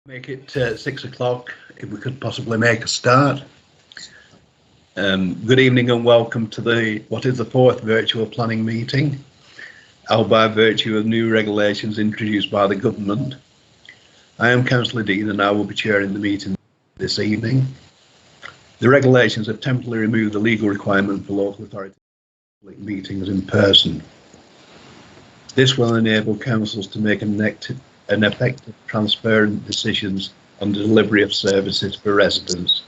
Make it 6 o'clock if we could possibly make a start. Good evening and welcome to what is the fourth virtual planning meeting, held by virtue of new regulations introduced by the government. I am Councillor Dean and I will be chairing the meeting this evening. The regulations have temporarily removed the legal requirement for local authority meetings in person. This will enable councils to make an effective, transparent decisions on the delivery of services for residents.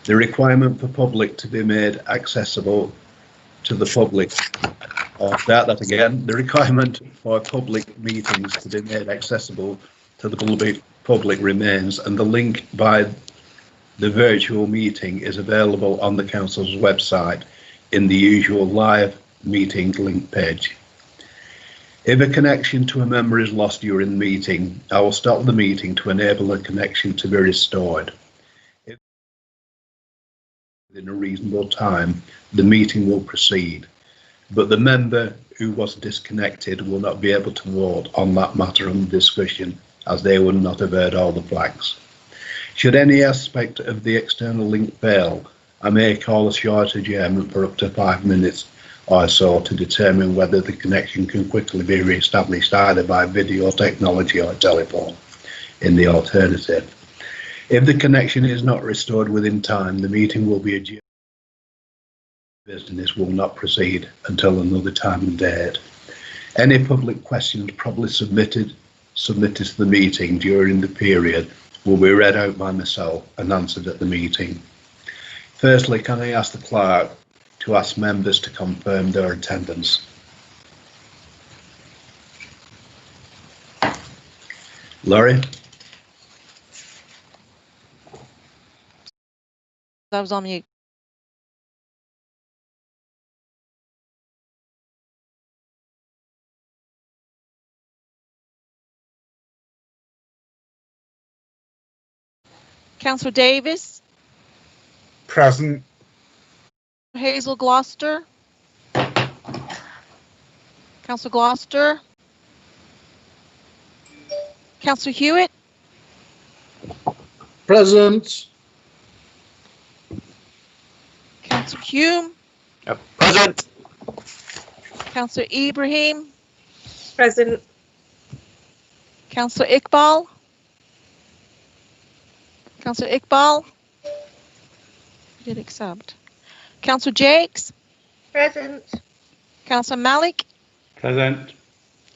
The requirement for public to be made accessible to the public. I'll start that again. The requirement for public meetings to be made accessible to the public remains, and the link by the virtual meeting is available on the council's website in the usual live meeting link page. If a connection to a member is lost during the meeting, I will stop the meeting to enable the connection to be restored. If within a reasonable time, the meeting will proceed, but the member who was disconnected will not be able to vote on that matter under discussion, as they would not have heard all the flags. Should any aspect of the external link fail, I may call a short adjournment for up to 5 minutes or so to determine whether the connection can quickly be re-established either by video technology or telephone in the alternative. If the connection is not restored within time, the meeting will be adjourned. Business will not proceed until another time and date. Any public questions probably submitted to the meeting during the period will be read out by myself and answered at the meeting. Firstly, can I ask the clerk to ask members to confirm their attendance? Laurie? I was on mute. Councillor Davis? Present. Hazel Gloucester? Councillor Gloucester? Councillor Hewitt? Present. Councillor Hume? Present. Councillor Ibrahim? Present. Councillor Iqbal? Councillor Iqbal? Did accept. Councillor Jakes? Present. Councillor Malik? Present.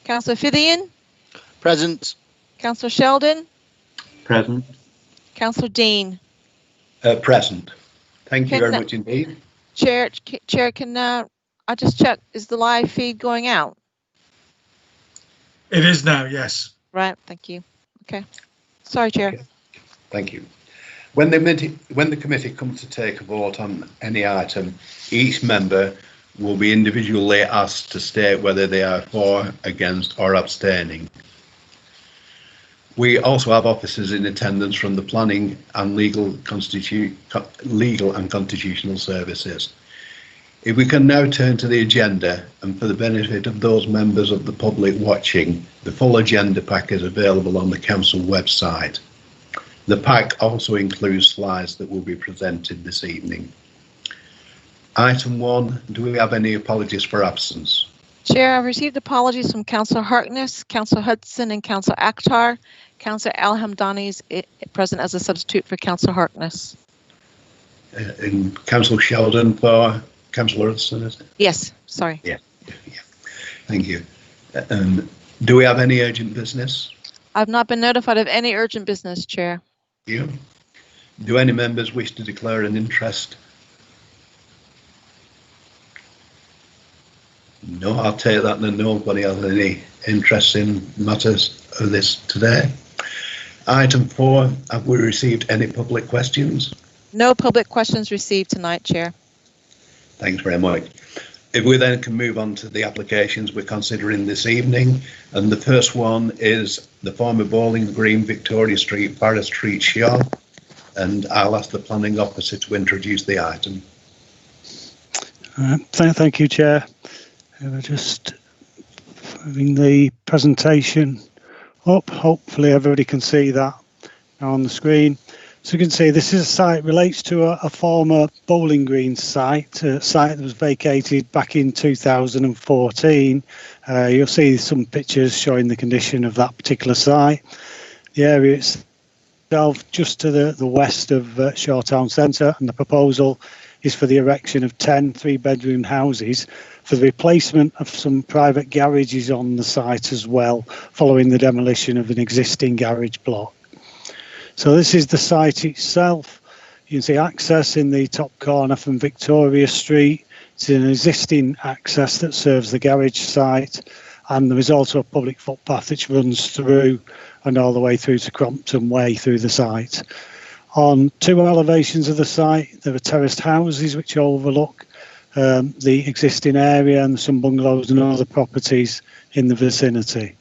Councillor Fithian? Present. Councillor Sheldon? Present. Councillor Dean? Present. Thank you very Can- much indeed. Chair, can I just check, is the live feed going out? It is now, yes. Right, thank you. Okay. Sorry, Chair. Okay. Thank you. When the committee comes to take a vote on any item, each member will be individually asked to state whether they are for, against or abstaining. We also have officers in attendance from the Planning and Legal and Constitutional Services. If we can now turn to the agenda, and for the benefit of those members of the public watching, the full agenda pack is available on the council website. The pack also includes slides that will be presented this evening. Item 1, do we have any apologies for absence? Chair, I've received apologies from Councillor Harkness, Councillor Hudson and Councillor Akhtar. Councillor Alhamdani is present as a substitute for Councillor Harkness. And Councillor Sheldon for Councillor Hudson, is it? Yes, sorry. Yeah. Thank you. Do we have any urgent business? I've not been notified of any urgent business, Chair. You? Do any members wish to declare an interest? No, I'll take that that nobody has any interest in matters of this today. Item 4, have we received any public questions? No public questions received tonight, Chair. Thanks very much. If we then can move on to the applications we're considering this evening, and the first one is the former Bowling Green, Victoria Street, Barra Street, Shaw, and I'll ask the planning officer to introduce the item. Thank you, Chair. We're just having the presentation up. Hopefully everybody can see that. on the screen. So you can see this is a site relates to a former bowling green site, a site that was vacated back in 2014. You'll see some pictures showing the condition of that particular site. The area itself just to the west of Shore Town Centre, and the proposal is for the erection of 10 three-bedroom houses for the replacement of some private garages on the site as well, following the demolition of an existing garage block. So this is the site itself. You can see access in the top corner from Victoria Street. It's an existing access that serves the garage site, and there is also a public footpath which runs through and all the way through to Crompton Way through the site. On two elevations of the site, there are terraced houses which overlook the existing area and some bungalows and other properties in the vicinity.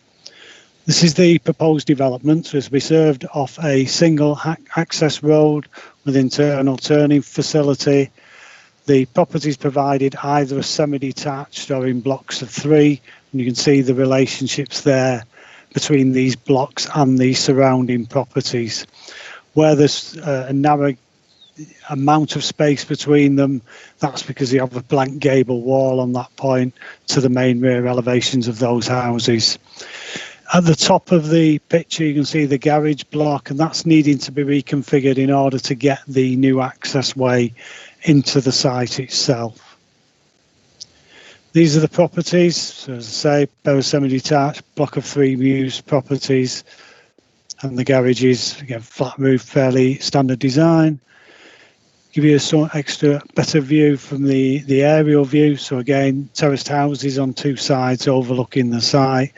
This is the proposed development, so it's to be served off a single access road with internal turning facility. The property is provided either as semi-detached or in blocks of 3, and you can see the relationships there between these blocks and the surrounding properties. Where there's a narrow amount of space between them, that's because you have a blank gable wall on that point to the main rear elevations of those houses. At the top of the picture you can see the garage block, and that's needing to be reconfigured in order to get the new access way into the site itself. These are the properties, so as I say, pair of semi-detached, block of 3 used properties, and the garages, again, flat roof, fairly standard design. Give you a sort of extra better view from the aerial view. So again, terraced houses on 2 sides overlooking the site.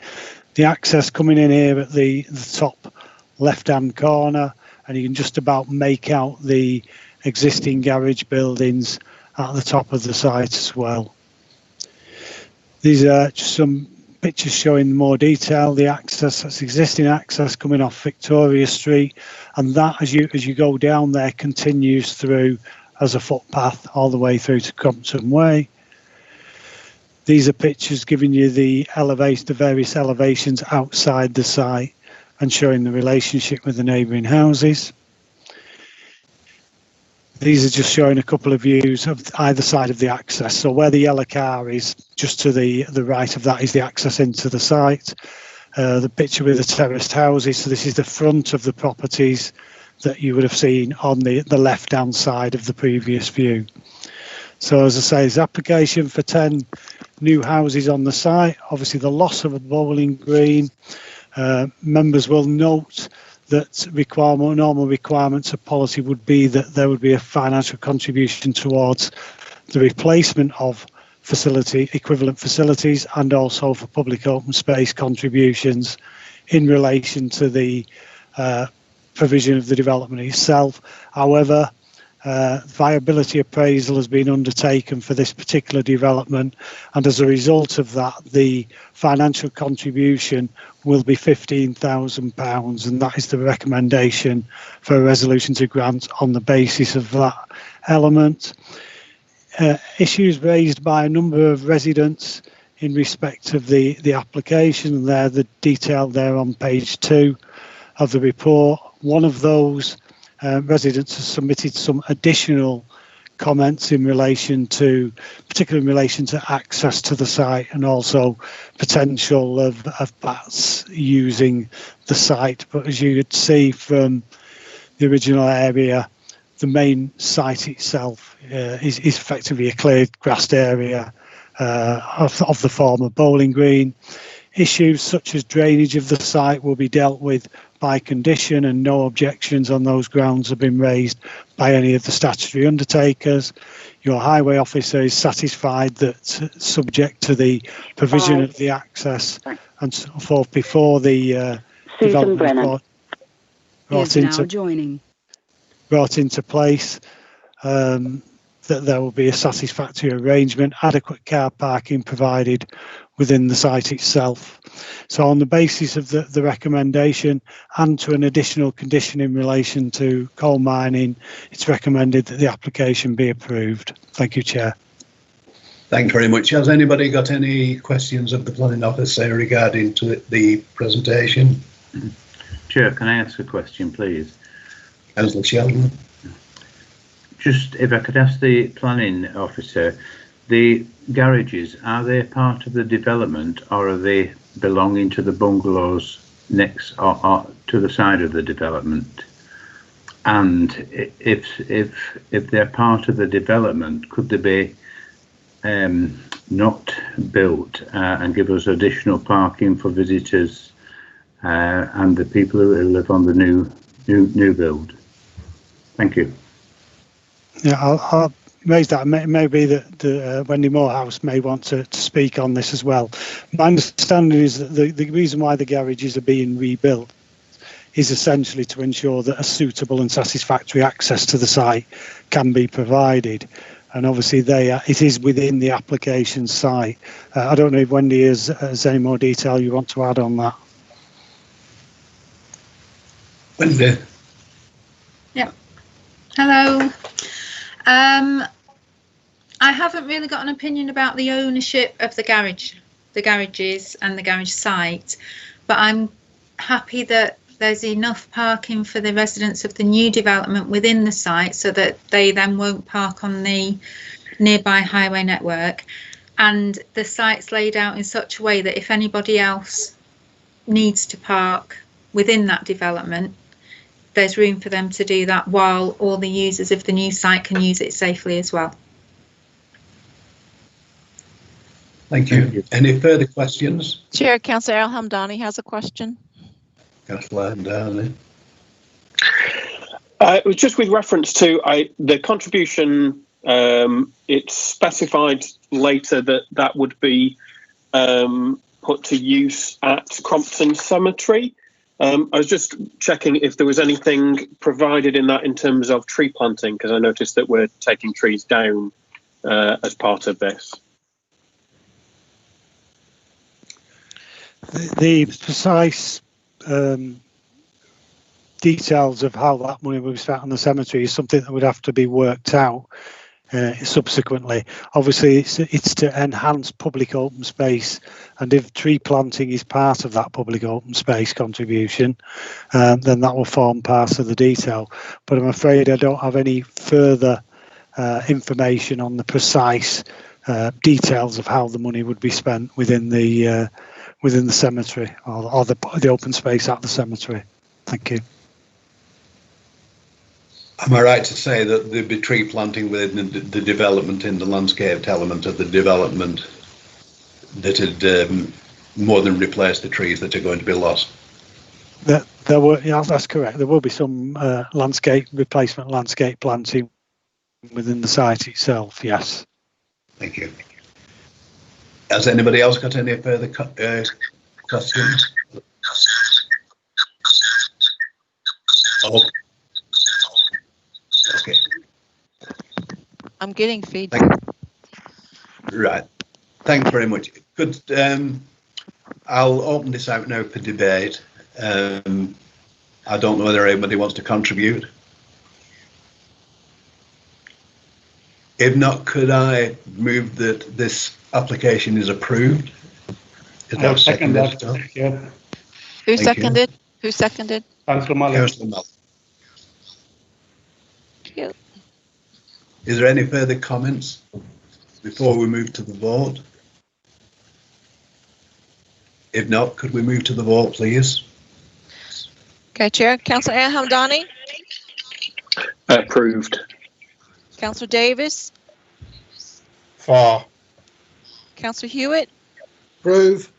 The access coming in here at the top left-hand corner, and you can just about make out the existing garage buildings at the top of the site as well. These are just some pictures showing more detail. The access, that's existing access coming off Victoria Street, and that as you go down there continues through as a footpath all the way through to Crompton Way. These are pictures giving you the various elevations outside the site and showing the relationship with the neighbouring houses. These are just showing a couple of views of either side of the access. So where the yellow car is, just to the right of that is the access into the site. The picture with the terraced houses, so this is the front of the properties that you would have seen on the left-hand side of the previous view. So as I say, there's application for 10 new houses on the site. Obviously the loss of a bowling green. Members will note that normal requirements of policy would be that there would be a financial contribution towards the replacement of equivalent facilities, and also for public open space contributions in relation to the provision of the development itself. However, viability appraisal has been undertaken for this particular development, and as a result of that, the financial contribution will be £15,000, and that is the recommendation for a resolution to grant on the basis of that element. Issues raised by a number of residents in respect of the application, they're detailed there on page 2 of the report. One of those residents has submitted some additional comments particularly in relation to access to the site, and also potential of bats using the site. But as you could see from the original area, the main site itself is effectively a cleared grassed area of the former bowling green. Issues such as drainage of the site will be dealt with by condition, and no objections on those grounds have been raised by any of the statutory undertakers. Your highway officer is satisfied that, subject to the provision of the access and so forth before the development report brought into place, that there will be a satisfactory arrangement, adequate car parking provided within the site itself. So on the basis of the recommendation, and to an additional condition in relation to coal mining, it's recommended that the application be approved. Thank you, Chair. Thanks very much. Has anybody got any questions of the planning officer regarding to the presentation? Chair, can I ask a question, please? Councillor Sheldon. Just if I could ask the planning officer, the garages, are they part of the development or are they belonging to the bungalows next or to the side of the development? And if they're part of the development, could they be not built and give us additional parking for visitors and the people who live on the new build? Thank you. Yeah, I'll raise that. Maybe that Wendy Morehouse may want to speak on this as well. My understanding is that the reason why the garages are being rebuilt is essentially to ensure that a suitable and satisfactory access to the site can be provided. And obviously it is within the application site. I don't know if Wendy has any more detail you want to add on that. Wendy. Yeah. Hello. I haven't really got an opinion about the ownership of the garages and the garage site, but I'm happy that there's enough parking for the residents of the new development within the site so that they then won't park on the nearby highway network. And the site's laid out in such a way that if anybody else needs to park within that development, there's room for them to do that while all the users of the new site can use it safely as well. Thank you. Any further questions? Chair, Councillor Al-Hamdani has a question. Councillor Al-Hamdani. It was just with reference to the contribution. It's specified later that would be put to use at Crompton Cemetery. I was just checking if there was anything provided in that in terms of tree planting, because I noticed that we're taking trees down as part of this. The precise details of how that money will be spent on the cemetery is something that would have to be worked out subsequently. Obviously, it's to enhance public open space, and if tree planting is part of that public open space contribution, then that will form part of the detail. But I'm afraid I don't have any further information on the precise details of how the money would be spent within the cemetery or the open space at the cemetery. Thank you. Am I right to say that there'd be tree planting within the development in the landscaped element of the development that had more than replaced the trees that are going to be lost? There were, yeah, that's correct. There will be some replacement landscape planting within the site itself. Yes. Thank you. Has anybody else got any further questions? Oh. Okay. I'm getting feedback. Right. Thanks very much. Good. I'll open this out now for debate. I don't know whether anybody wants to contribute. If not, could I move that this application is approved? Is that seconded? Yeah. Who seconded? Who seconded? Councillor Mullin. Councillor Mullin. Is there any further comments before we move to the vote? If not, could we move to the vote, please? Okay, Chair. Councillor Al-Hamdani. Approved. Councillor Davis. For. Councillor Hewitt. Approve.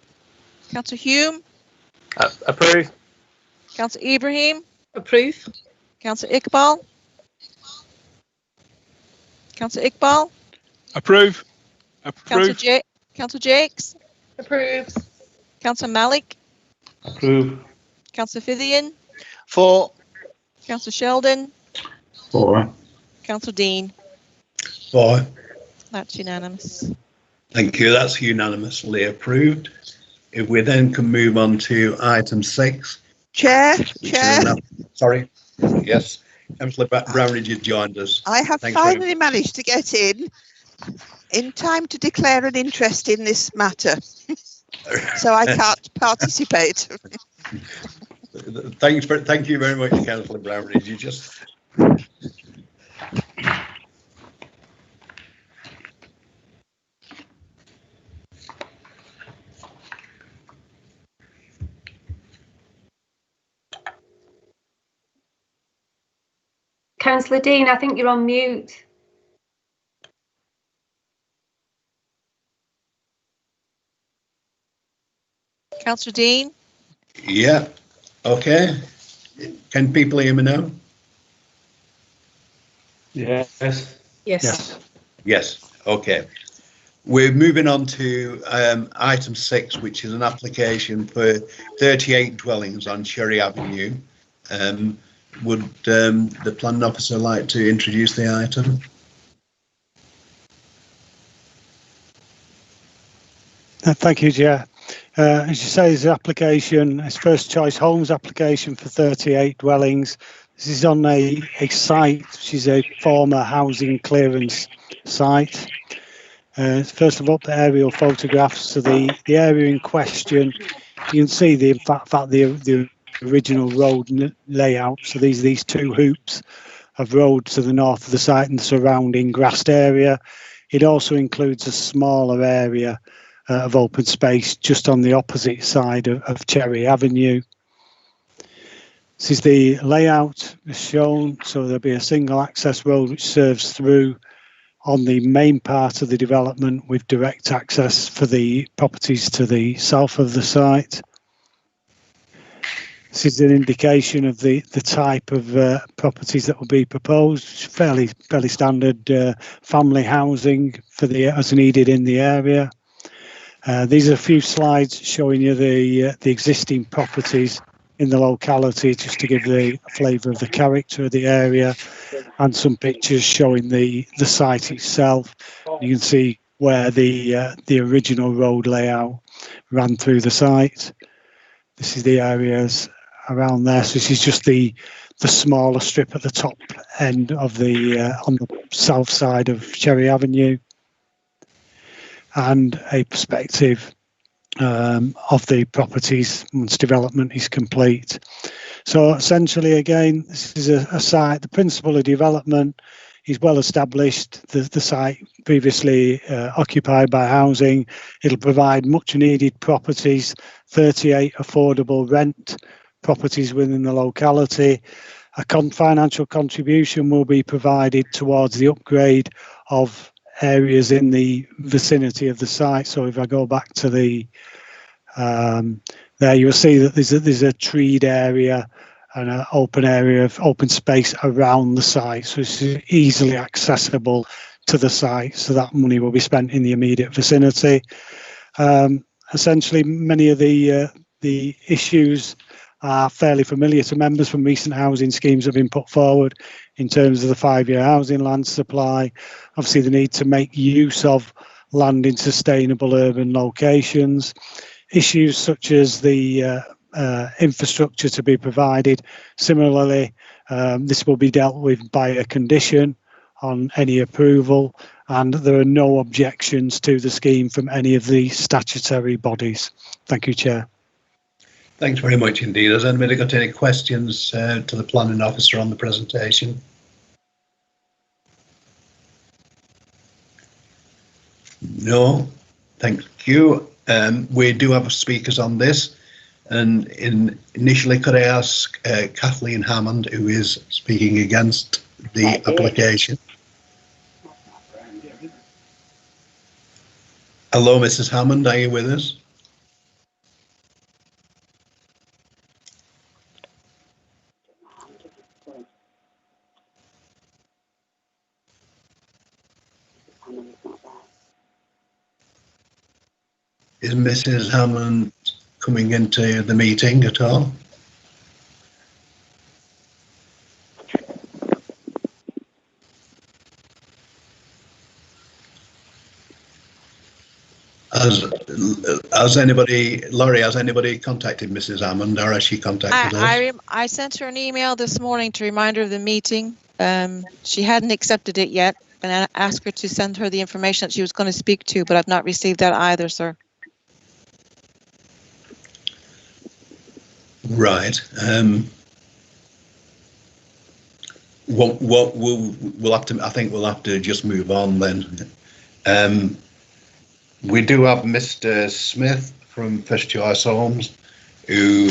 Councillor Hume. Approve. Councillor Ibrahim. Approve. Councillor Iqbal. Councillor Iqbal. Approve. Approve. Councillor Jakes. Approve. Councillor Malik. Approve. Councillor Fithian. For. Councillor Sheldon. For. Councillor Dean. For. That's unanimous. Thank you. That's unanimously approved. If we then can move on to item 6. Chair. Sorry. Yes. Councillor Brownridge has joined us. I have finally managed to get in time to declare an interest in this matter. So I can't participate. Thank you very much, Councillor Brownridge. You just. Councillor Dean, I think you're on mute. Councillor Dean? Yeah. Okay. Can people hear me now? Yes. Yes. Yes. Okay. We're moving on to item 6, which is an application for 38 dwellings on Cherry Avenue. Would the planning officer like to introduce the item? Thank you, Chair. As you say, it's an application, it's First Choice Homes application for 38 dwellings. This is on a site which is a former housing clearance site. First of all, the aerial photographs. So the area in question, you can see the original road layout. So these two hoops of road to the north of the site and the surrounding grassed area. It also includes a smaller area of open space just on the opposite side of Cherry Avenue. This is the layout as shown. So there'll be a single access road which serves through on the main part of the development with direct access for the properties to the south of the site. This is an indication of the type of properties that will be proposed. Fairly standard family housing for the as needed in the area. These are a few slides showing you the existing properties in the locality, just to give the flavour of the character of the area, and some pictures showing the site itself. You can see where the original road layout ran through the site. This is the areas around there. So this is just the smaller strip at the top end of the on the south side of Cherry Avenue, and a perspective of the properties once development is complete. So essentially, again, this is a site. The principle of development is well established. The site previously occupied by housing. It'll provide much needed properties, 38 affordable rent properties within the locality. A financial contribution will be provided towards the upgrade of areas in the vicinity of the site. So if I go back to the there, you'll see that there's a treed area and an open area of open space around the site, so it's easily accessible to the site. So that money will be spent in the immediate vicinity. Essentially, many of the issues are fairly familiar to members from recent housing schemes that have been put forward in terms of the 5-year housing land supply. Obviously, the need to make use of land in sustainable urban locations. Issues such as the infrastructure to be provided. Similarly, this will be dealt with by a condition on any approval, and there are no objections to the scheme from any of the statutory bodies. Thank you, Chair. Thanks very much indeed. Has anybody got any questions to the planning officer on the presentation? No, thank you. We do have speakers on this, and initially could I ask Kathleen Hammond, who is speaking against the application. Hello, Mrs. Hammond, are you with us? Is Mrs. Hammond coming into the meeting at all? Has anybody, Laurie, has anybody contacted Mrs. Hammond, or has she contacted us? I sent her an email this morning to remind her of the meeting. She hadn't accepted it yet, and I asked her to send her the information that she was going to speak to, but I've not received that either, sir. Right. What we'll have to. I think we'll have to just move on then. We do have Mr. Smith from First Choice Homes, who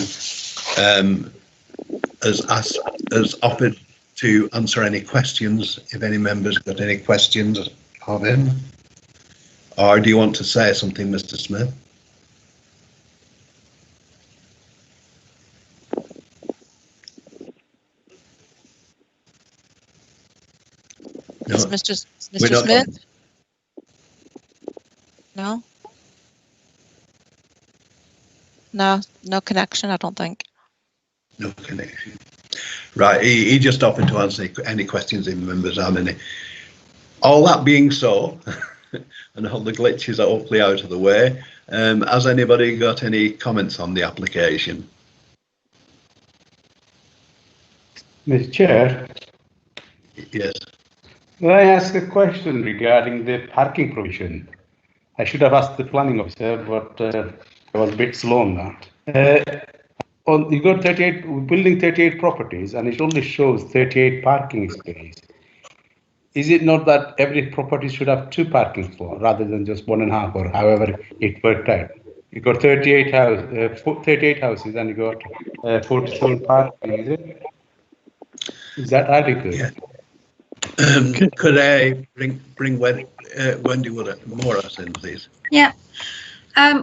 has offered to answer any questions if any members got any questions of him. Or do you want to say something, Mr. Smith? No. Mr. Smith? No? No connection, I don't think. No connection. Right, he just offered to answer any questions if members have any. All that being so, and all the glitches are hopefully out of the way, has anybody got any comments on the application? Mr. Chair? Yes. May I ask a question regarding the parking provision? I should have asked the planning officer, but I was a bit slow on that. You got 38, building 38 properties, and it only shows 38 parking spaces. Is it not that every property should have 2 parking slots rather than just 1.5, or however it worked out? You got 38 houses, and you got 47 parking. Is that adequate? Yeah. Could I bring Wendy Morris in, please? Yeah.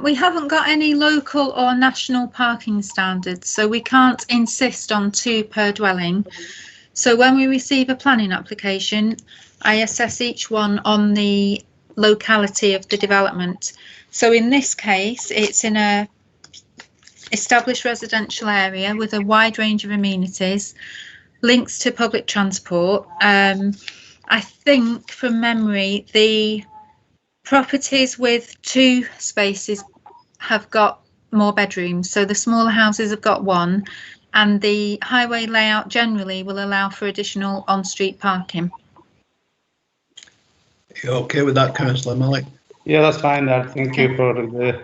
We haven't got any local or national parking standards, so we can't insist on 2 per dwelling. So when we receive a planning application, I assess each one on the locality of the development. So in this case, it's in a established residential area with a wide range of amenities, links to public transport. I think from memory, the properties with 2 spaces have got more bedrooms. So the smaller houses have got 1, and the highway layout generally will allow for additional on-street parking. You okay with that, Councillor Malik? Yeah, that's fine. Thank you for the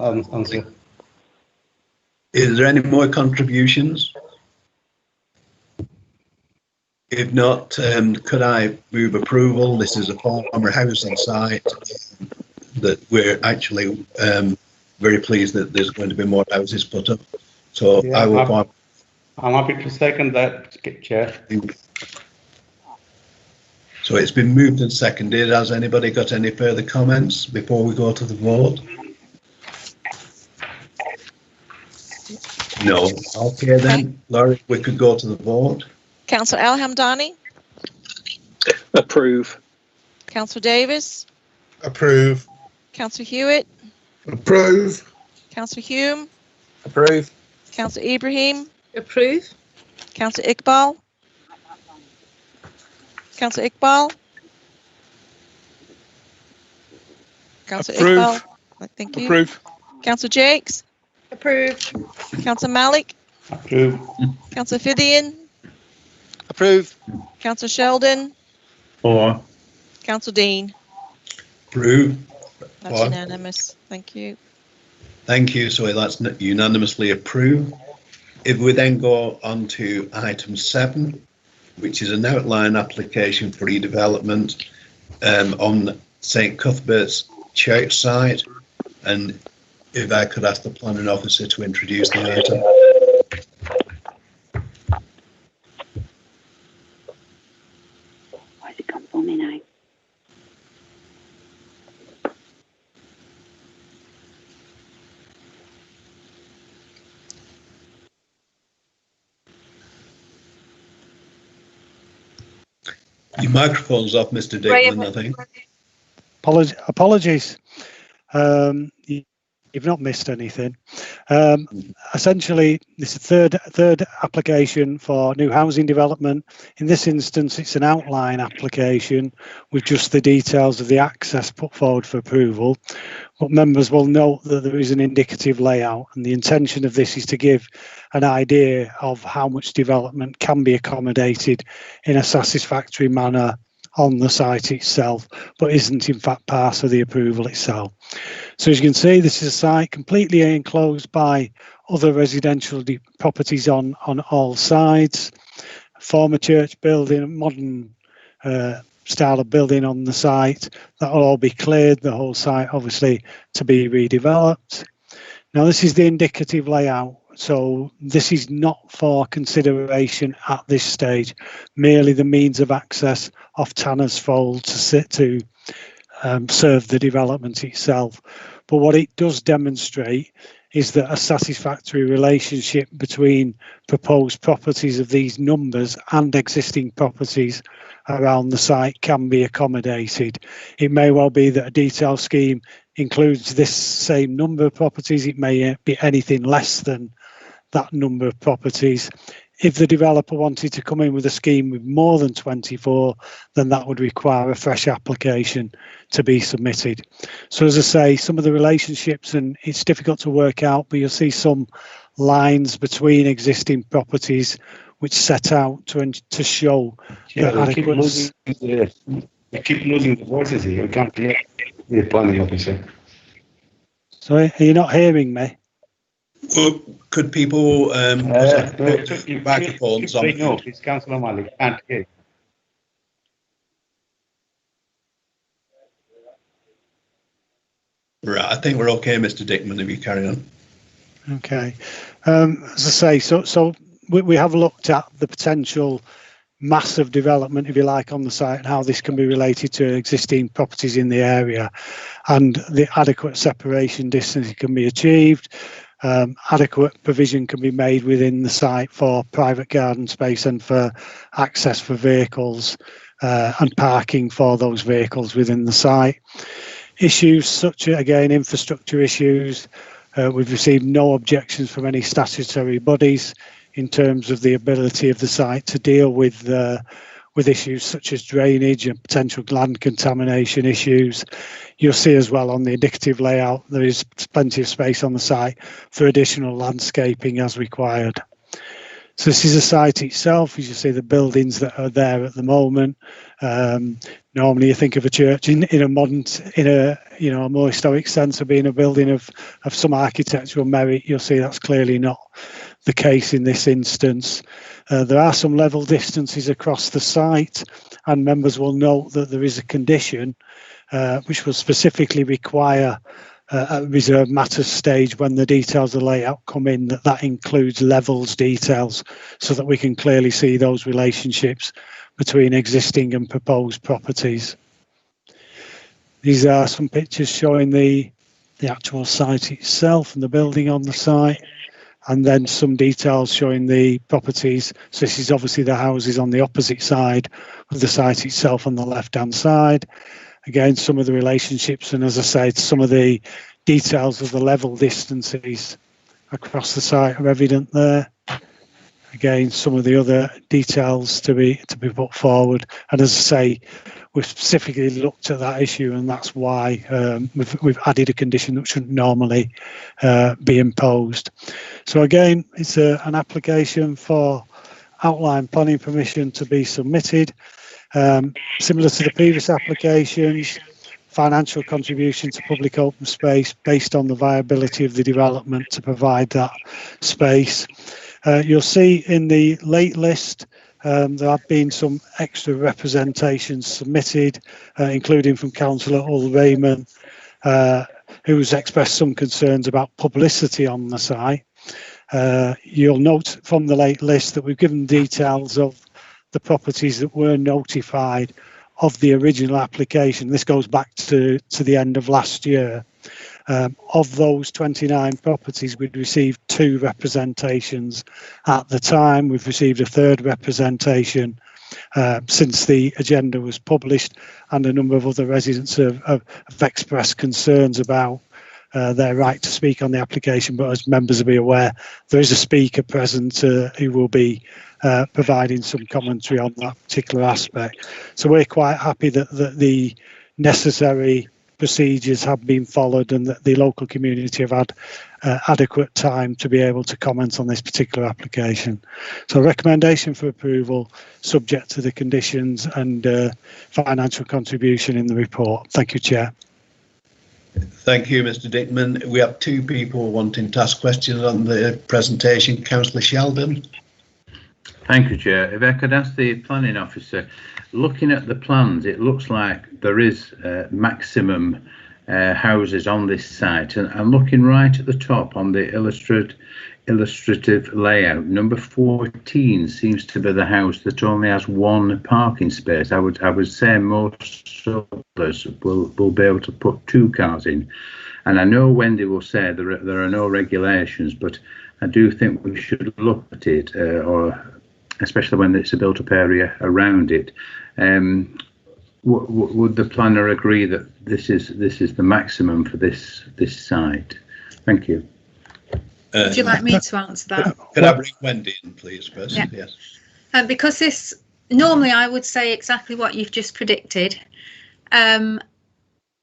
answer. Is there any more contributions? If not, could I move approval? This is a former housing site that we're actually very pleased that there's going to be more houses put up. So yeah, I'm happy to second that, Chair. So it's been moved and seconded. Has anybody got any further comments before we go to the vote? No. Okay then, Laurie, we could go to the vote. Councillor Al-Hamdani? Approve. Councillor Davis? Approve. Councillor Hewitt? Approve. Councillor Hume? Approve. Councillor Ibrahim? Approve. Councillor Iqbal? Councillor Iqbal? Councillor Iqbal? Thank you. Approve. Councillor Jakes? Approve. Councillor Malik? Approve. Councillor Fithian? Approve. Councillor Sheldon? For. Councillor Dean? Approve. That's unanimous. Thank you. Thank you. So that's unanimously approved. If we then go on to item 7, which is an outline application for redevelopment on St Cuthbert's church site, and if I could ask the planning officer to introduce the item. Why's it come for me now? Your microphone's off, Mr. Dickman, I think. Apologies. You've not missed anything. Essentially, this is third application for new housing development. In this instance, it's an outline application with just the details of the access put forward for approval. But members will note that there is an indicative layout, and the intention of this is to give an idea of how much development can be accommodated in a satisfactory manner on the site itself, but isn't in fact part of the approval itself. So as you can see, this is a site completely enclosed by other residential properties on all sides. Former church building, modern style of building on the site. That will all be cleared, the whole site obviously to be redeveloped. Now this is the indicative layout, so this is not for consideration at this stage, merely the means of access off Tanner's Fold to serve the development itself. But what it does demonstrate is that a satisfactory relationship between proposed properties of these numbers and existing properties around the site can be accommodated. It may well be that a detailed scheme includes this same number of properties. It may be anything less than that number of properties. If the developer wanted to come in with a scheme with more than 24, then that would require a fresh application to be submitted. So as I say, some of the relationships, and it's difficult to work out, but you'll see some lines between existing properties which set out to show Yeah, the we keep losing the voices here. We can't hear the planning officer. Sorry, are you not hearing me? Well, could people put microphones on? No, it's Councillor Malik. Can't hear. Right, I think we're okay, Mr. Dickman, if you carry on. Okay. As I say, so we have looked at the potential massive development, if you like, on the site and how this can be related to existing properties in the area, and the adequate separation distance can be achieved. Adequate provision can be made within the site for private garden space and for access for vehicles and parking for those vehicles within the site. Issues such as, again, infrastructure issues. We've received no objections from any statutory bodies in terms of the ability of the site to deal with issues such as drainage and potential land contamination issues. You'll see as well on the indicative layout, there is plenty of space on the site for additional landscaping as required. So this is a site itself, as you see the buildings that are there at the moment. Normally you think of a church in a modern, a more historic sense of being a building of some architectural merit. You'll see that's clearly not the case in this instance. There are some level distances across the site, and members will note that there is a condition which will specifically require at reserved matters stage, when the details of the layout come in, that includes levels details so that we can clearly see those relationships between existing and proposed properties. These are some pictures showing the actual site itself and the building on the site, and then some details showing the properties. So this is obviously the houses on the opposite side of the site itself on the left-hand side. Again, some of the relationships, and as I said, some of the details of the level distances across the site are evident there. Again, some of the other details to be put forward. And as I say, we've specifically looked at that issue, and that's why we've added a condition that shouldn't normally be imposed. So again, it's an application for outline planning permission to be submitted. Similar to the previous applications, financial contribution to public open space based on the viability of the development to provide that space. You'll see in the late list there have been some extra representations submitted, including from Councillor Oldham, who's expressed some concerns about publicity on the site. You'll note from the late list that we've given details of the properties that were notified of the original application. This goes back to the end of last year. Of those 29 properties, we'd received 2 representations at the time. We've received a 3rd representation since the agenda was published, and a number of other residents have expressed concerns about their right to speak on the application. But as members will be aware, there is a speaker present who will be providing some commentary on that particular aspect. So we're quite happy that the necessary procedures have been followed and that the local community have had adequate time to be able to comment on this particular application. So recommendation for approval subject to the conditions and financial contribution in the report. Thank you, Chair. Thank you, Mr. Dickman. We have two people wanting to ask questions on the presentation. Councillor Sheldon. Thank you, Chair. If I could ask the planning officer, looking at the plans, it looks like there is maximum houses on this site, and looking right at the top on the illustrative layout, number 14 seems to be the house that only has one parking space. I would say most others will be able to put 2 cars in, and I know Wendy will say there are no regulations, but I do think we should look at it, or especially when it's a built-up area around it. Would the planner agree that this is the maximum for this site? Thank you. Would you like me to answer that? Could I bring Wendy in, please, first? Yeah. Yes. Because this, normally I would say exactly what you've just predicted.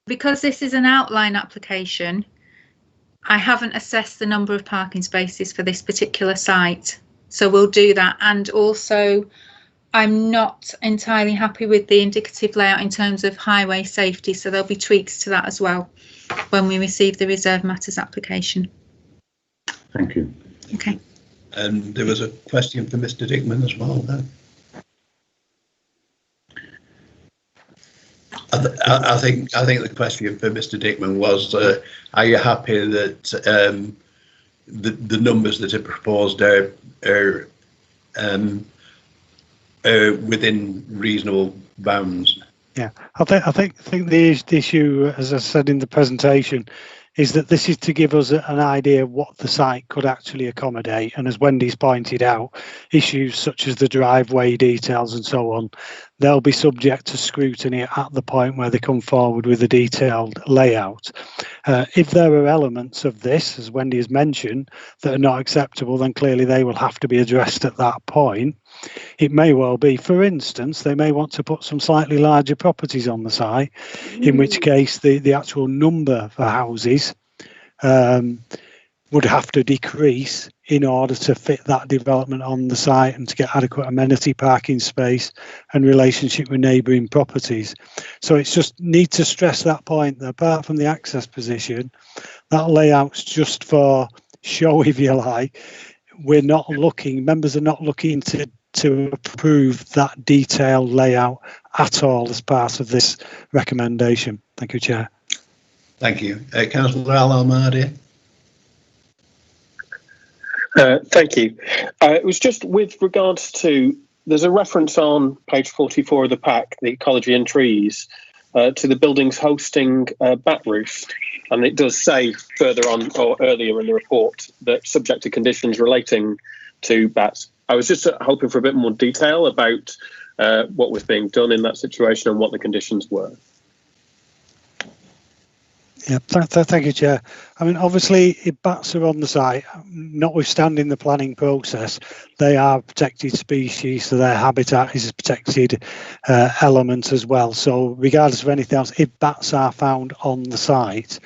Because this is an outline application, I haven't assessed the number of parking spaces for this particular site. So we'll do that. And also, I'm not entirely happy with the indicative layout in terms of highway safety. So there'll be tweaks to that as well when we receive the Reserve Matters application. Thank you. Okay. And there was a question for Mr. Dickman as well, then. I think the question for Mr. Dickman was, are you happy that the numbers that are proposed are within reasonable bounds? Yeah, I think the issue, as I said in the presentation, is that this is to give us an idea of what the site could actually accommodate. And as Wendy's pointed out, issues such as the driveway details and so on, they'll be subject to scrutiny at the point where they come forward with a detailed layout. If there are elements of this, as Wendy has mentioned, that are not acceptable, then clearly they will have to be addressed at that point. It may well be, for instance, they may want to put some slightly larger properties on the site, in which case the actual number for houses would have to decrease in order to fit that development on the site and to get adequate amenity parking space and relationship with neighbouring properties. So it's just need to stress that point that apart from the access position, that layout's just for show, if you like. We're not looking, members are not looking to approve that detailed layout at all as part of this recommendation. Thank you, Chair. Thank you. Councillor Al-Almadi. Thank you. It was just with regards to, there's a reference on page 44 of the pack, the ecology and trees, to the buildings hosting bat roost. And it does say further on or earlier in the report that subject to conditions relating to bats. I was just hoping for a bit more detail about what was being done in that situation and what the conditions were. Yeah, thank you, Chair. I mean, obviously, if bats are on the site, notwithstanding the planning process, they are protected species, so their habitat is a protected element as well. So regardless of anything else, if bats are found on the site,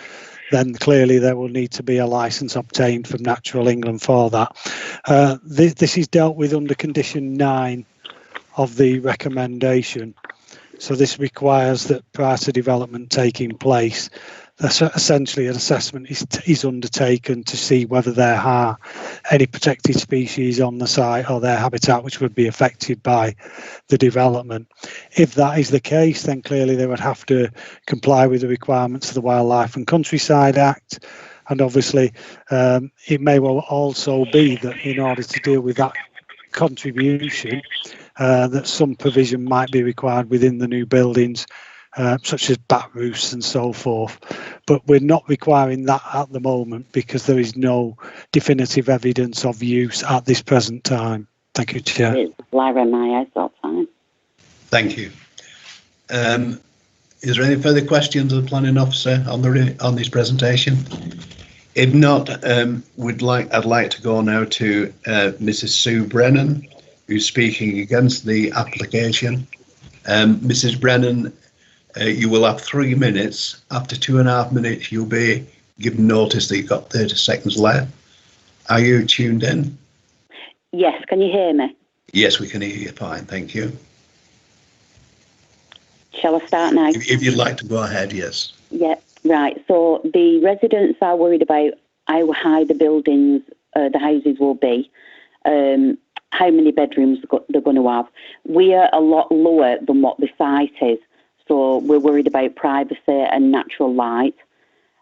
then clearly there will need to be a licence obtained from Natural England for that. This is dealt with under condition 9 of the recommendation. So this requires that prior to development taking place, essentially an assessment is undertaken to see whether there are any protected species on the site or their habitat which would be affected by the development. If that is the case, then clearly they would have to comply with the requirements of the Wildlife and Countryside Act. And obviously it may well also be that in order to deal with that contribution, that some provision might be required within the new buildings, such as bat roosts and so forth, but we're not requiring that at the moment because there is no definitive evidence of use at this present time. Thank you, Chair. It's Lyra Myers, that's fine. Thank you. Is there any further questions of the planning officer on this presentation? If not, I'd like to go now to Mrs. Sue Brennan, who's speaking against the application. Mrs. Brennan, you will have 3 minutes. After 2.5 minutes, you'll be given notice that you've got 30 seconds left. Are you tuned in? Yes, can you hear me? Yes, we can hear you fine, thank you. Shall I start now? If you'd like to go ahead, yes. Yeah, Right, so the residents are worried about how high the buildings, the houses will be, how many bedrooms they're going to have. We are a lot lower than what the site is, so we're worried about privacy and natural light.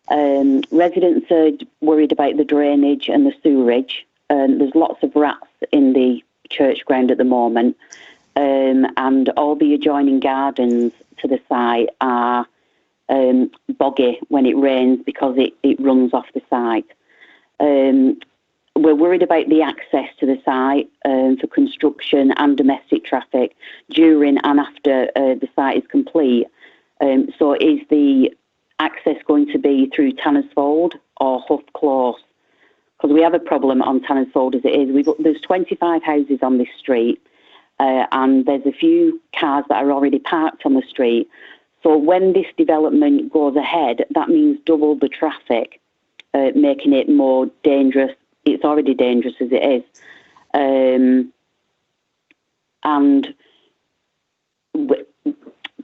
Residents are worried about the drainage and the sewerage. There's lots of rats in the church ground at the moment, and all the adjoining gardens to the site are boggy when it rains because it runs off the site. We're worried about the access to the site for construction and domestic traffic during and after the site is complete. So is the access going to be through Tannersfold or Huff Close? Because we have a problem on Tannersfold as it is. There's 25 houses on this street, and there's a few cars that are already parked on the street. So when this development goes ahead, that means double the traffic, making it more dangerous. It's already dangerous as it is. And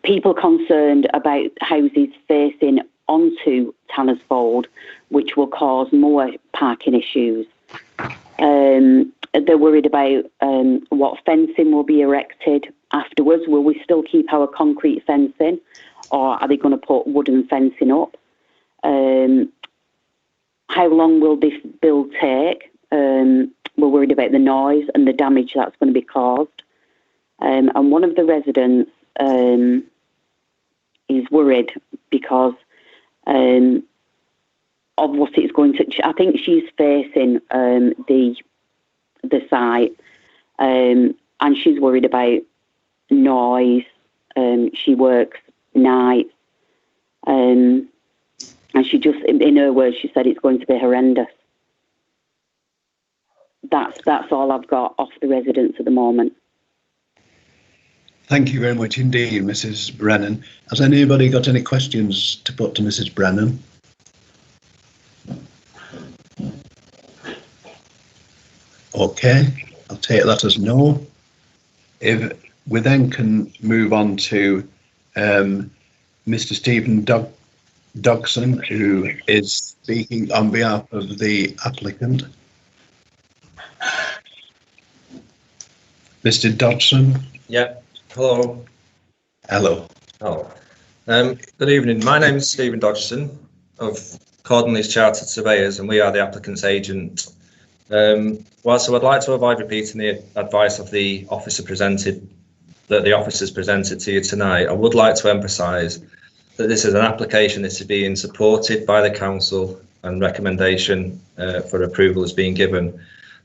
people concerned about houses facing onto Tannersfold, which will cause more parking issues. They're worried about what fencing will be erected afterwards. Will we still keep our concrete fencing, or are they going to put wooden fencing up? How long will this build take? We're worried about the noise and the damage that's going to be caused. And one of the residents is worried because of what it's going to. I think she's facing the site, and she's worried about noise. She works nights, and she just, in her words, she said it's going to be horrendous. That's all I've got off the residents at the moment. Thank you very much indeed, Mrs. Brennan. Has anybody got any questions to put to Mrs. Brennan? Okay, I'll take that as no. If we then can move on to Mr. Stephen Dodson, who is speaking on behalf of the applicant. Mr. Dodson. Yeah, hello. Hello. Oh. Good evening. My name is Stephen Dodson of Cordonley's Chartered Surveyors, and we are the applicant's agent. Whilst I would like to avoid repeating the advice of the officers presented to you tonight, I would like to emphasise that this is an application that is being supported by the council and recommendation for approval is being given.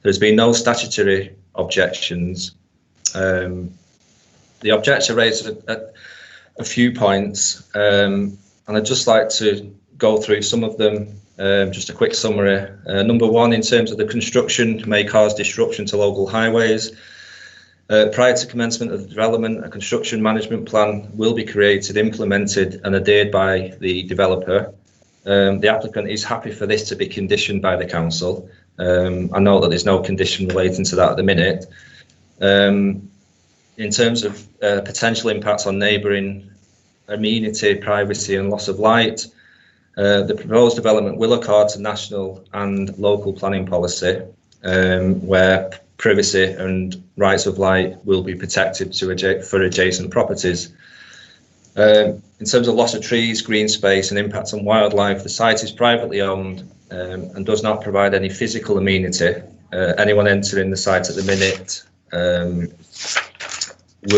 There's been no statutory objections. The objector raised a few points, and I'd just like to go through some of them. Just a quick summary. Number one, in terms of the construction may cause disruption to local highways. Prior to commencement of the development, a construction management plan will be created, implemented and adhered by the developer. The applicant is happy for this to be conditioned by the council. I know that there's no condition relating to that at the minute. In terms of potential impacts on neighbouring amenity, privacy and loss of light, the proposed development will accord to national and local planning policy, where privacy and rights of light will be protected for adjacent properties. In terms of loss of trees, green space and impact on wildlife, the site is privately owned and does not provide any physical amenity. Anyone entering the site at the minute will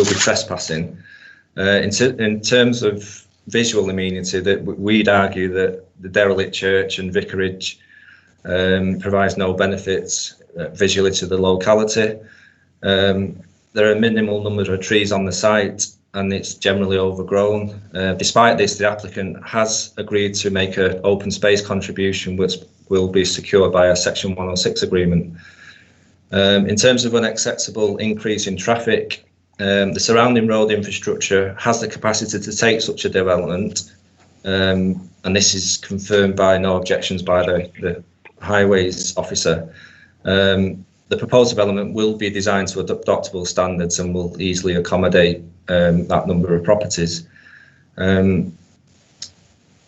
be trespassing. In terms of visual amenity, that we'd argue that the derelict church and vicarage provides no benefits visually to the locality. There are a minimal number of trees on the site and it's generally overgrown. Despite this, the applicant has agreed to make an open space contribution which will be secured by a Section 106 agreement. In terms of unacceptable increase in traffic, the surrounding road infrastructure has the capacity to take such a development, and this is confirmed by no objections by the highways officer. The proposed development will be designed to adoptable standards and will easily accommodate that number of properties.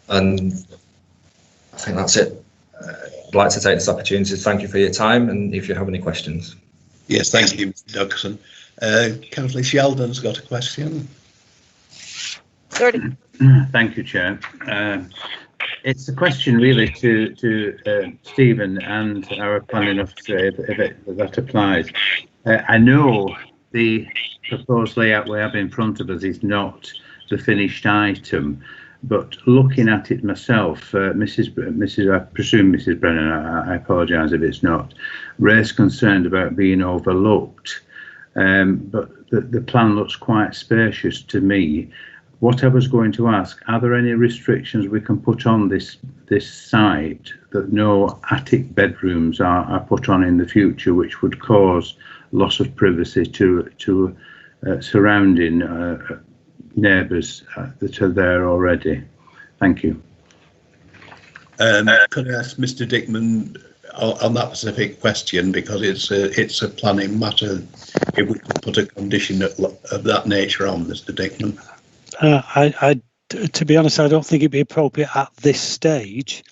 And I think that's it. I'd like to take this opportunity to thank you for your time, and if you have any questions. Yes, thank you, Mr. Dougson. Councillor Sheldon's got a question. 30. Thank you, Chair. It's a question really to Stephen and our planning officer, if that applies. I know the proposed layout we have in front of us is not the finished item, but looking at it myself, Mrs. I presume Mrs. Brennan, I apologise if it's not, raised concern about being overlooked, but the plan looks quite spacious to me. What I was going to ask, are there any restrictions we can put on this site that no attic bedrooms are put on in the future, which would cause loss of privacy to surrounding neighbours that are there already? Thank you. Could I ask Mr. Dickman on that specific question, because it's a planning matter, if we could put a condition of that nature on, Mr. Dickman? To be honest, I don't think it'd be appropriate at this stage.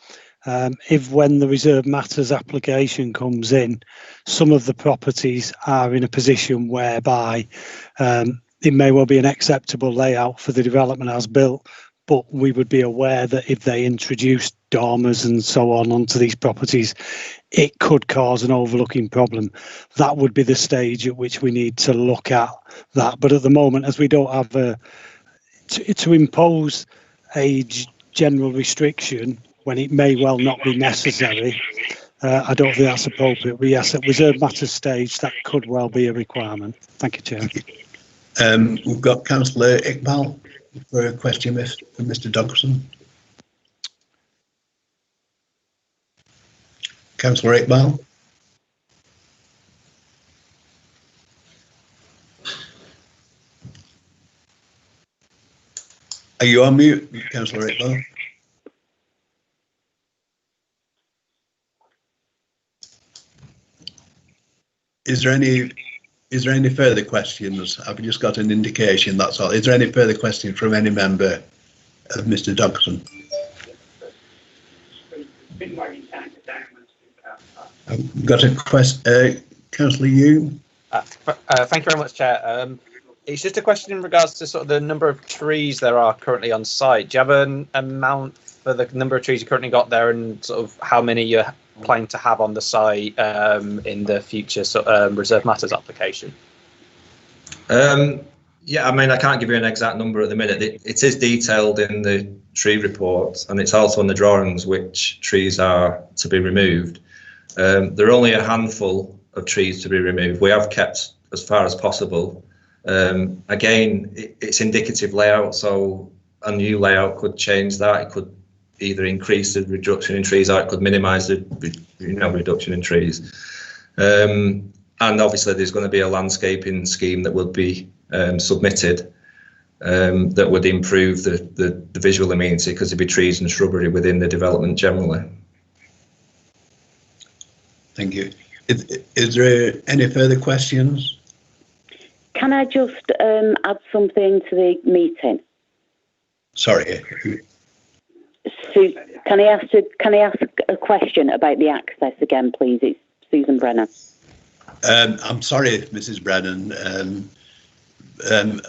If when the reserve matters application comes in, some of the properties are in a position whereby it may well be an acceptable layout for the development as built, but we would be aware that if they introduce dormers and so on onto these properties, it could cause an overlooking problem. That would be the stage at which we need to look at that. But at the moment, as we don't have to impose a general restriction when it may well not be necessary, I don't think that's appropriate. But yes, at reserve matters stage, that could well be a requirement. Thank you, Chair. We've got Councillor Iqbal for a question for Mr. Dougson. Councillor Iqbal. Are you on mute, Councillor Iqbal? Is there any further questions? I've just got an indication, that's all. Is there any further question from any member of Mr. Dougson? I've got a question. Councillor Yu. Thank you very much, Chair. It's just a question in regards to sort of the number of trees there are currently on site. Do you have an amount for the number of trees you currently got there, and sort of how many you're planning to have on the site in the future reserve matters application? Yeah, I mean, I can't give you an exact number at the minute. It is detailed in the tree report, and it's also in the drawings which trees are to be removed. There are only a handful of trees to be removed. We have kept as far as possible. Again, it's indicative layout, so a new layout could change that. It could either increase the reduction in trees, or it could minimise the reduction in trees. And obviously, there's going to be a landscaping scheme that will be submitted that would improve the visual amenity, because there'd be trees and shrubbery within the development generally. Thank you. Is there any further questions? Can I just add something to the meeting? Sorry. So, can I ask a question about the access again, please? It's Susan Brennan. I'm sorry, Mrs. Brennan.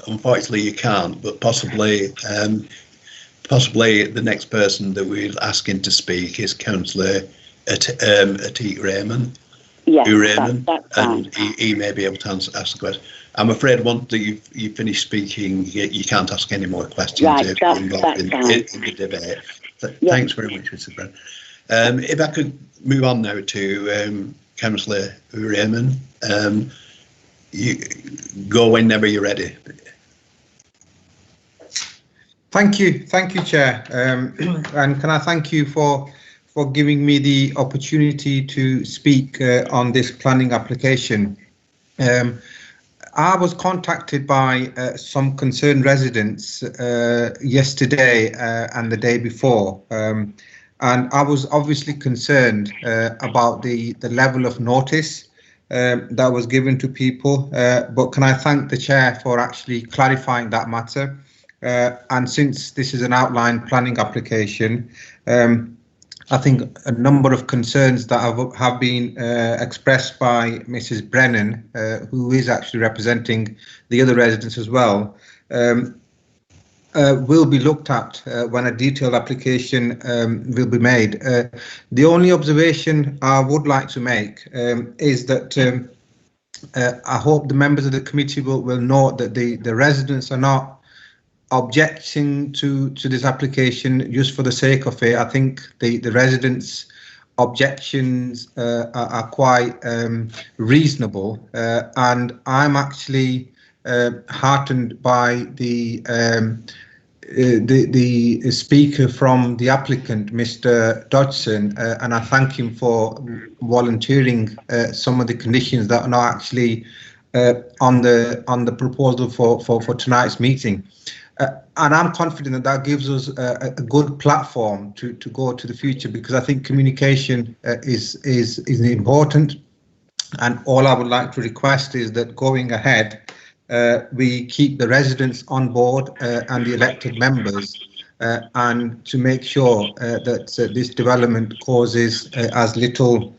Unfortunately, you can't, but possibly the next person that we're asking to speak is Councillor Atik Raymond. Yes, Raymond, that's and he may be able to ask the question. I'm afraid once that you finish speaking, you can't ask any more questions. Right, if you're involved in the debate. Thanks very much, Mr. Brennan. If I could move on now to Councillor Raymond, you go whenever you're ready. Thank you, Chair. And can I thank you for giving me the opportunity to speak on this planning application. I was contacted by some concerned residents yesterday and the day before, and I was obviously concerned about the level of notice that was given to people, but can I thank the Chair for actually clarifying that matter. and since this is an outline planning application, I think a number of concerns that have been expressed by Mrs. Brennan, who is actually representing the other residents as well, will be looked at when a detailed application will be made. The only observation I would like to make is that I hope the members of the committee will note that the residents are not objecting to this application just for the sake of it. I think the residents' objections are quite reasonable, and I'm actually heartened by the speaker from the applicant, Mr. Dodson, and I thank him for volunteering some of the conditions that are not actually on the proposal for tonight's meeting. And I'm confident that that gives us a good platform to go to the future, because I think communication is important. And all I would like to request is that going ahead, we keep the residents on board and the elected members, and to make sure that this development causes as little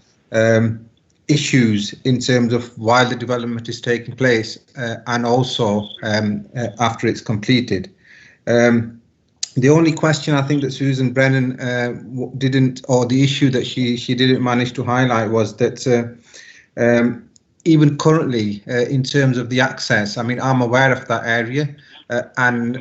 issues in terms of while the development is taking place and also after it's completed. The only question I think that Susan Brennan didn't, or the issue that she didn't manage to highlight, was that even currently in terms of the access, I mean, I'm aware of that area, and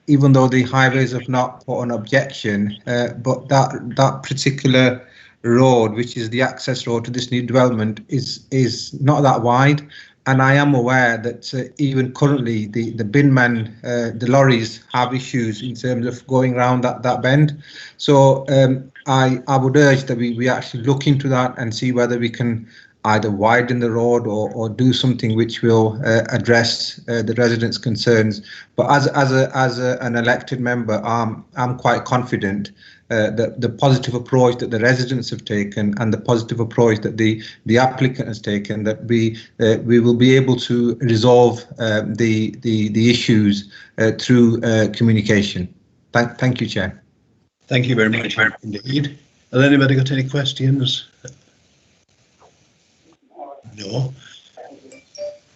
even though the highways have not put an objection, but that particular road, which is the access road to this new development, is not that wide. And I am aware that even currently the bin men, the lorries, have issues in terms of going around that bend. So I would urge that we actually look into that and see whether we can either widen the road or do something which will address the residents' concerns. But as an elected member, I'm quite confident that the positive approach that the residents have taken and the positive approach that the applicant has taken, that we will be able to resolve the issues through communication. Thank you, Chair. Thank you very much indeed. Has anybody got any questions? No.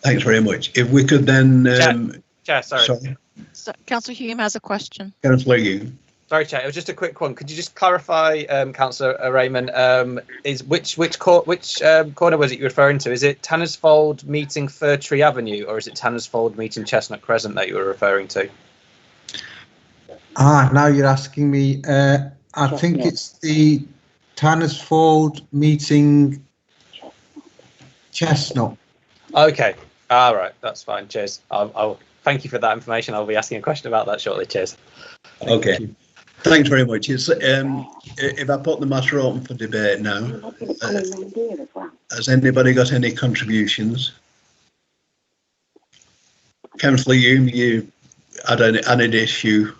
Thanks very much. If we could then... Chair, sorry. So, Councillor Hume has a question. Councillor Hume. Sorry, Chair. It was just a quick one. Could you just clarify, Councillor Raymond, is which corner was it you're referring to? Is it Tannersfold meeting Fir Tree Avenue, or is it Tannersfold meeting Chestnut Crescent that you were referring to? Now you're asking me. I think it's the Tannersfold meeting Chestnut. Okay. All right. That's fine. Cheers. I'll thank you for that information. I'll be asking a question about that shortly. Cheers. Okay. Thanks very much. It's, if I put the matter open for debate now, has anybody got any contributions? Councillor Hume, you had an issue.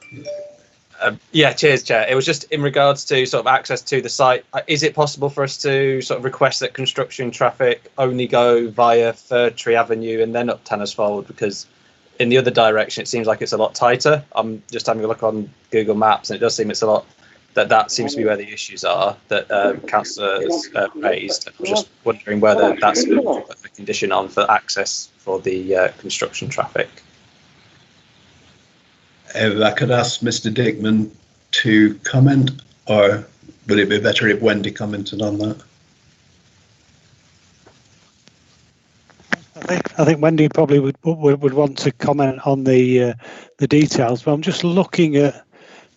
Yeah, cheers, Chair. It was just in regards to sort of access to the site. Is it possible for us to sort of request that construction traffic only go via Fir Tree Avenue and then up Tannersfold? Because in the other direction, it seems like it's a lot tighter. I'm just having a look on Google Maps, and it does seem it's a lot. That seems to be where the issues are that Councillor has raised. I'm just wondering whether that's a condition on for access for the construction traffic. If I could ask Mr. Dickman to comment, or would it be better if Wendy commented on that? I think Wendy probably would want to comment on the details, but I'm just looking at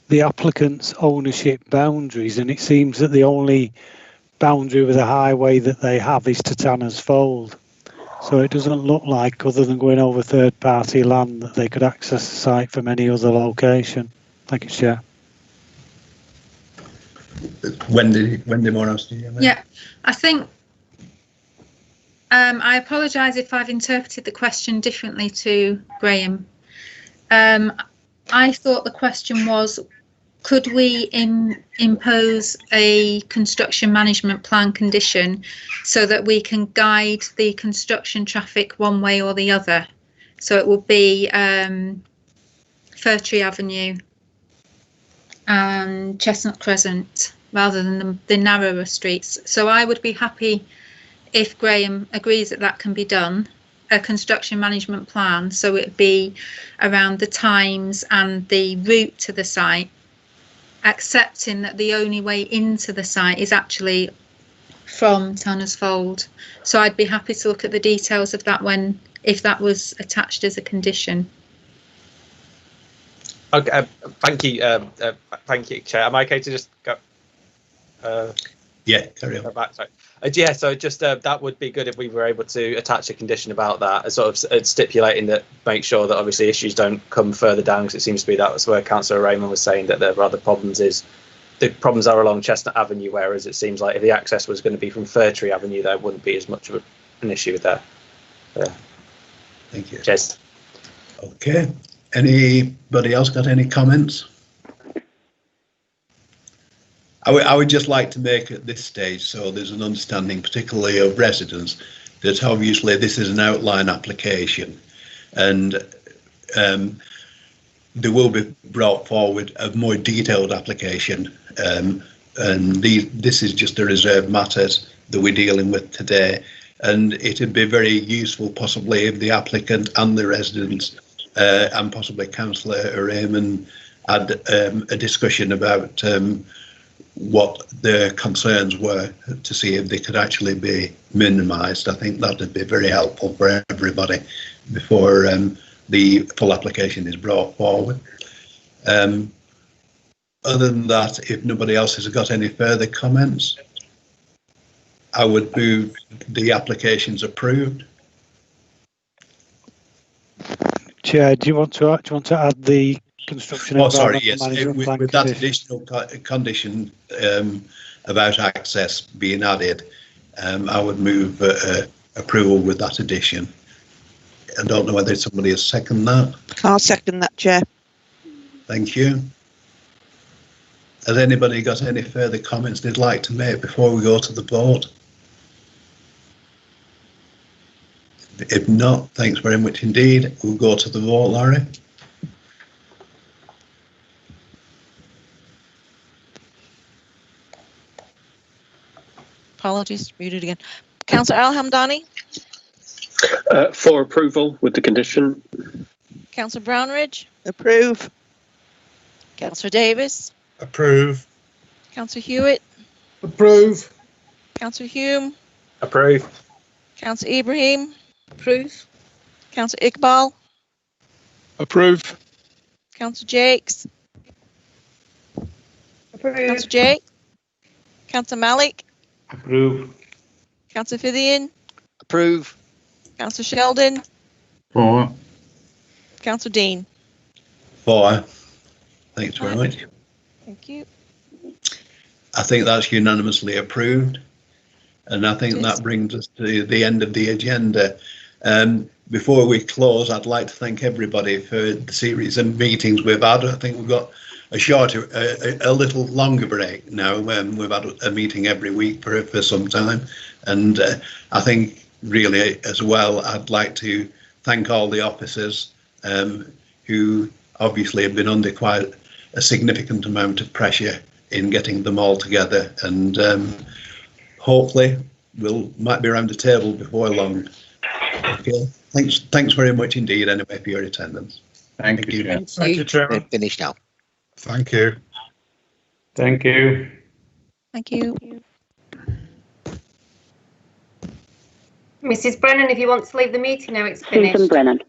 the applicant's ownership boundaries, and it seems that the only boundary with a highway that they have is to Tannersfold. So it doesn't look like, other than going over third-party land, that they could access the site from any other location. Thank you, Chair. Wendy Morris, do you have Yeah, I think I apologise if I've interpreted the question differently to Graham. I thought the question was, could we impose a construction management plan condition so that we can guide the construction traffic one way or the other? So it will be Fir Tree Avenue and Chestnut Crescent rather than the narrower streets. So I would be happy if Graham agrees that that can be done, a construction management plan, so it'd be around the times and the route to the site, accepting that the only way into the site is actually from Tanner's Fold. So I'd be happy to look at the details of that if that was attached as a condition. Okay, thank you, Chair. Am I okay to just go? Yeah, carry on. Back, sorry. Yeah, so just that would be good if we were able to attach a condition about that, sort of stipulating that, make sure that obviously issues don't come further down, because it seems to be that's where Councillor Raymond was saying that there are other problems. The problems are along Chestnut Avenue, whereas it seems like if the access was going to be from Fir Tree Avenue, there wouldn't be as much of an issue there. Thank you. Cheers. Okay. Anybody else got any comments? I would just like to make at this stage, so there's an understanding, particularly of residents, that obviously this is an outline application, and there will be brought forward a more detailed application, and this is just the reserved matters that we're dealing with today, and it'd be very useful possibly if the applicant and the residents and possibly Councillor Raymond had a discussion about what their concerns were, to see if they could actually be minimised. I think that would be very helpful for everybody before the full application is brought forward. Other than that, if nobody else has got any further comments, I would move the applications approved. Chair, do you want to add the construction? Oh, sorry, yes. With that additional condition about access being added, I would move approval with that addition. I don't know whether somebody has seconded that. I'll second that, Chair. Thank you. Has anybody got any further comments they'd like to make before we go to the vote? If not, thanks very much indeed. We'll go to the vote, Larry. Apologies, read it again. Councillor Al-Hamdani? For approval with the condition. Councillor Brownridge? Approve. Councillor Davis? Approve. Councillor Hewitt? Approve. Councillor Hume? Approve. Councillor Ibrahim? Approve. Councillor Iqbal? Approve. Councillor Jakes? Approve. Councillor Jake? Councillor Malik? Approve. Councillor Fithian? Approve. Councillor Sheldon? For. Councillor Dean? For. Thanks very much. Thank you. I think that's unanimously approved, and I think that brings us to the end of the agenda. Before we close, I'd like to thank everybody for the series of meetings we've had. I think we've got a shorter, a little longer break now. We've had a meeting every week for some time, and I think really as well, I'd like to thank all the officers who obviously have been under quite a significant amount of pressure in getting them all together, and hopefully might be around the table before long. Okay, thanks very much indeed anyway for your attendance. Thank you. Thank you, Chairman. Finish now. Thank you. Thank you. Thank you. Mrs. Brennan, if you want to leave the meeting now, it's finished. Susan Brennan.